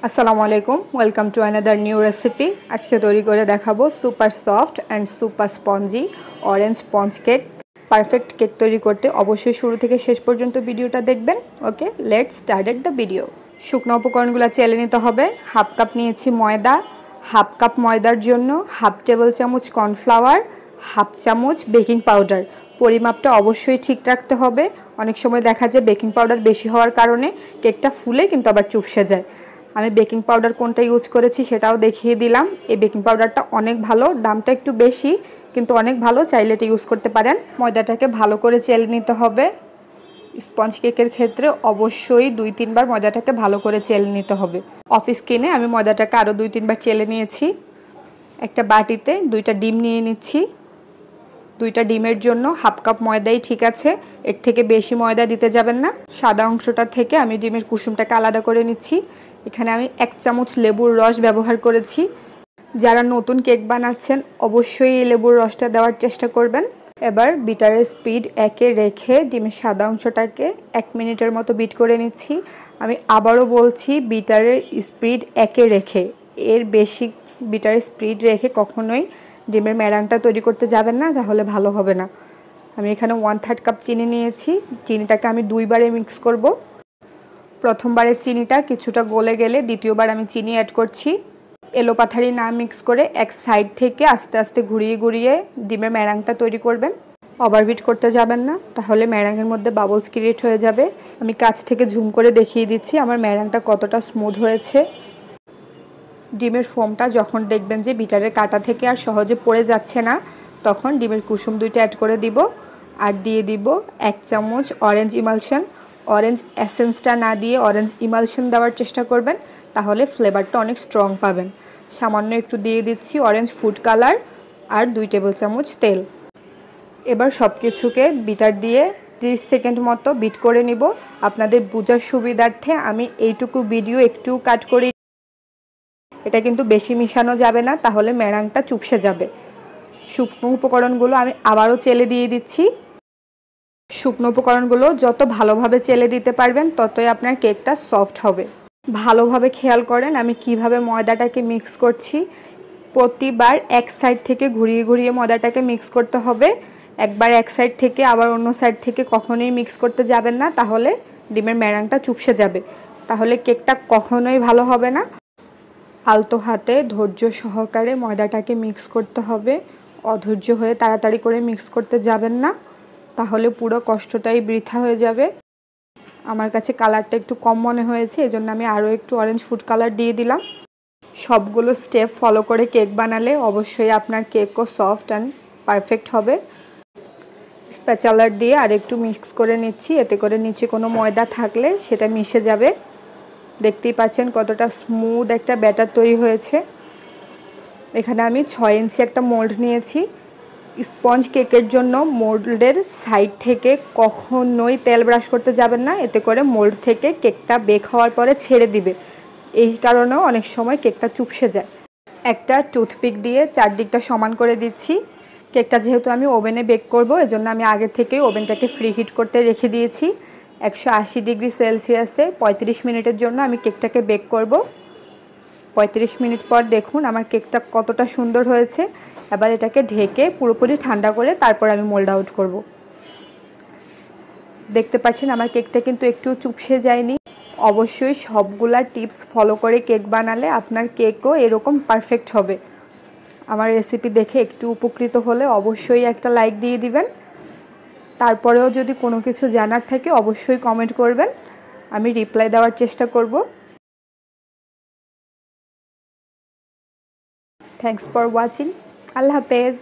আসসালামু আলাইকুম, welcome to another new recipe. আজকে তৈরি করে দেখাবো super soft and super spongy orange sponge cake. Perfect cake তৈরি করতে অবশ্যই শুরু থেকে শেষ পর্যন্ত ভিডিওটা দেখবেন। ওকে, লেটস স্টার্ট দ্য ভিডিও। শুকনো উপকরণগুলো চেলে নিতে হবে। হাফ কাপ নিয়েছি ময়দা, হাফ কাপ ময়দার জন্য হাফ টেবিল চামচ কর্নফ্লাওয়ার, হাফ চামচ বেকিং পাউডার। পরিমাপটা অবশ্যই ঠিক রাখতে হবে। অনেক সময় দেখা যায় বেকিং পাউডার বেশি হওয়ার কারণে কেকটা ফুলে কিন্তু আবার চুপসে যায়। আমি বেকিং পাউডার কোনটা ইউজ করেছি সেটাও দেখিয়ে দিলাম। এই বেকিং পাউডারটা অনেক ভালো, দামটা একটু বেশি কিন্তু অনেক ভালো, চাইলে এটা ইউজ করতে পারেন। ময়দাটাকে ভালো করে চেলে নিতে হবে। স্পঞ্জ কেকের ক্ষেত্রে অবশ্যই 2-3 বার ময়দাটাকে ভালো করে চেলে নিতে হবে। অফিস কিনে আমি ময়দাটাকে আরও 2-3 বার চেলে নিয়েছি। একটা বাটিতে 2টা ডিম নিয়ে নিচ্ছি। 2টা ডিমের জন্য হাফ কাপ ময়দাই ঠিক আছে, এর থেকে বেশি ময়দা দিতে যাবেন না। সাদা অংশটা থেকে আমি ডিমের কুসুমটাকে আলাদা করে নিচ্ছি। এখানে আমি 1 চামচ লেবুর রস ব্যবহার করেছি। যারা নতুন কেক বানাচ্ছেন অবশ্যই এই লেবুর রসটা দেওয়ার চেষ্টা করবেন। এবার বিটারের স্পিড 1-এ রেখে ডিমের সাদা অংশটাকে 1 মিনিটের মতো বিট করে নিচ্ছি। আমি আবারও বলছি, বিটারের স্পিড 1-এ রেখে, এর বেশি বিটারের স্পিড রেখে কখনোই ডিমের ম্যারাংটা তৈরি করতে যাবেন না, তাহলে ভালো হবে না। আমি এখানে 1/3 কাপ চিনি নিয়েছি। চিনিটাকে আমি 2 বারে মিক্স করব। প্রথমবারের চিনিটা কিছুটা গলে গেলে দ্বিতীয়বার আমি চিনি অ্যাড করছি। এলোপাথারি না মিক্স করে এক সাইড থেকে আস্তে আস্তে ঘুরিয়ে ঘুরিয়ে ডিমের ম্যারাংটা তৈরি করবেন। ওভারবিট করতে যাবেন না, তাহলে ম্যারাংয়ের মধ্যে বাবলস ক্রিয়েট হয়ে যাবে। আমি কাছ থেকে ঝুম করে দেখিয়ে দিচ্ছি আমার ম্যারাংটা কতটা স্মুথ হয়েছে। ডিমের ফোমটা যখন দেখবেন যে বিটারের কাঁটা থেকে আর সহজে পড়ে যাচ্ছে না, তখন ডিমের কুসুম 2টা অ্যাড করে দিব। আর দিয়ে দিব 1 চামচ অরেঞ্জ ইমালশন। অরেঞ্জ এসেন্সটা না দিয়ে অরেঞ্জ ইমালশন দেওয়ার চেষ্টা করবেন, তাহলে ফ্লেভারটা অনেক স্ট্রং পাবেন। সামান্য একটু দিয়ে দিচ্ছি অরেঞ্জ ফুড কালার আর 2 টেবিল চামচ তেল। এবার সব কিছুকে বিটার দিয়ে 30 সেকেন্ড মতো বিট করে নিব। আপনাদের বোঝার সুবিধার্থে আমি এইটুকু ভিডিও একটু কাট করি। এটা কিন্তু বেশি মিশানো যাবে না, তাহলে ম্যারাংটা চুপসে যাবে। শুকনো উপকরণগুলো আমি আবারও চেলে দিয়ে দিচ্ছি। শুকনো উপকরণগুলো যত ভালোভাবে চেলে দিতে পারবেন ততই আপনার কেকটা সফট হবে। ভালোভাবে খেয়াল করেন আমি কিভাবে ময়দাটাকে মিক্স করছি। প্রতিবার এক সাইড থেকে ঘুরিয়ে ঘুরিয়ে ময়দাটাকে মিক্স করতে হবে। একবার এক সাইড থেকে আবার অন্য সাইড থেকে কখনোই মিক্স করতে যাবেন না, তাহলে ডিমের ম্যারাংটা চুপসে যাবে, তাহলে কেকটা কখনোই ভালো হবে না। আলতো হাতে ধৈর্য সহকারে ময়দাটাকে মিক্স করতে হবে। অধৈর্য হয়ে তাড়াতাড়ি করে মিক্স করতে যাবেন না, তাহলে পুরো কষ্টটাই বৃথা হয়ে যাবে। আমার কাছে কালারটা একটু কম মনে হয়েছে, এজন্য আমি আরও একটু অরেঞ্জ ফুড কালার দিয়ে দিলাম। সবগুলো স্টেপ ফলো করে কেক বানালে অবশ্যই আপনার কেকও সফট অ্যান্ড পারফেক্ট হবে। স্প্যাচালার দিয়ে আর একটু মিক্স করে নিচ্ছি, এতে করে নিচে কোনো ময়দা থাকলে সেটা মিশে যাবে। দেখতেই পাচ্ছেন কতটা স্মুথ একটা ব্যাটার তৈরি হয়েছে। এখানে আমি 6 ইঞ্চি একটা মোল্ড নিয়েছি। স্পঞ্জ কেকের জন্য মোল্ডের সাইড থেকে কখনোই তেল ব্রাশ করতে যাবেন না, এতে করে মোল্ড থেকে কেকটা বেক হওয়ার পরে ছেড়ে দিবে। এই কারণেও অনেক সময় কেকটা চুপসে যায়। একটা টুথপিক দিয়ে চারদিকটা সমান করে দিচ্ছি। কেকটা যেহেতু আমি ওভেনে বেক করব, এজন্য আমি আগে থেকেই ওভেনটাকে ফ্রি হিট করতে রেখে দিয়েছি। 180 ডিগ্রি সেলসিয়াসে 35 মিনিটের জন্য আমি কেকটাকে বেক করব। 35 মিনিট পর দেখুন আমার কেকটা কতটা সুন্দর হয়েছে। এবার এটাকে ঢেকে পুরোপুরি ঠান্ডা করে তারপর আমি মোল্ড আউট করব। দেখতে পাচ্ছেন আমার কেকটা কিন্তু একটু চুপসে যায়নি। অবশ্যই সবগুলা টিপস ফলো করে কেক বানালে আপনার কেকও এরকম পারফেক্ট হবে। আমার রেসিপি দেখে একটু উপকৃত হলে অবশ্যই একটা লাইক দিয়ে দিবেন। তারপরেও যদি কোনো কিছু জানার থাকে অবশ্যই কমেন্ট করবেন, আমি রিপ্লাই দেওয়ার চেষ্টা করব। Thanks for watching. আল্লাহ হাফেজ।